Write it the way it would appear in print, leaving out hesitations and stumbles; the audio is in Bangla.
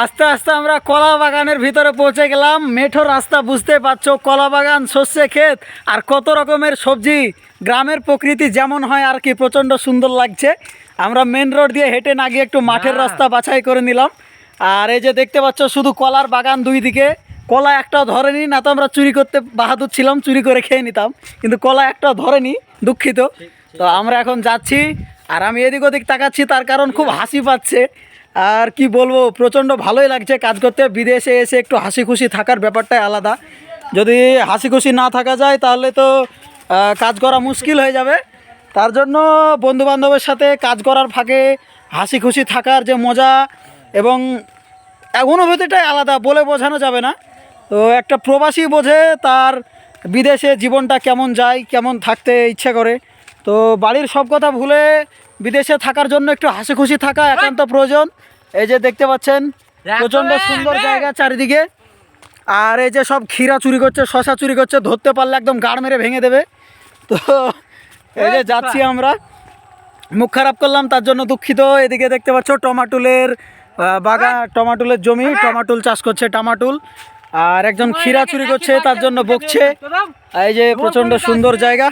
আস্তে আস্তে আমরা কলা বাগানের ভিতরে পৌঁছে গেলাম। মেঠো রাস্তা, বুঝতে পারছো, কলা বাগান, সর্ষে ক্ষেত আর কত রকমের সবজি। গ্রামের প্রকৃতি যেমন হয় আর কি, প্রচণ্ড সুন্দর লাগছে। আমরা মেন রোড দিয়ে হেঁটে না গিয়ে একটু মাঠের রাস্তা বাছাই করে নিলাম। আর এই যে দেখতে পাচ্ছ শুধু কলার বাগান, দুই দিকে কলা একটাও ধরেনি। না তো আমরা চুরি করতে বাহাদুর ছিলাম, চুরি করে খেয়ে নিতাম, কিন্তু কলা একটাও ধরেনি, দুঃখিত। তো আমরা এখন যাচ্ছি, আর আমি এদিক ওদিক তাকাচ্ছি, তার কারণ খুব হাসি পাচ্ছে। আর কি বলবো, প্রচণ্ড ভালোই লাগছে কাজ করতে। বিদেশে এসে একটু হাসি খুশি থাকার ব্যাপারটাই আলাদা। যদি হাসি খুশি না থাকা যায় তাহলে তো কাজ করা মুশকিল হয়ে যাবে। তার জন্য বন্ধুবান্ধবের সাথে কাজ করার ফাঁকে হাসি খুশি থাকার যে মজা এবং অনুভূতিটাই আলাদা, বলে বোঝানো যাবে না। তো একটা প্রবাসী বোঝে তার বিদেশে জীবনটা কেমন যায়, কেমন থাকতে ইচ্ছা করে। তো বাড়ির সব কথা ভুলে বিদেশে থাকার জন্য একটু হাসি খুশি থাকা একান্ত প্রয়োজন। এই যে দেখতে পাচ্ছেন প্রচণ্ড সুন্দর জায়গা চারিদিকে। আর এই যে সব ক্ষীরা চুরি করছে, শশা চুরি করছে, ধরতে পারলে একদম গাড় মেরে ভেঙে দেবে। তো এই যে যাচ্ছি আমরা, মুখ খারাপ করলাম তার জন্য দুঃখিত। এদিকে দেখতে পাচ্ছ টমাটুলের বাগান, টমাটুলের জমি, টমাটুল চাষ করছে, টমাটুল। আর একজন ক্ষীরা চুরি করছে, তার জন্য বকছে। এই যে প্রচণ্ড সুন্দর জায়গা।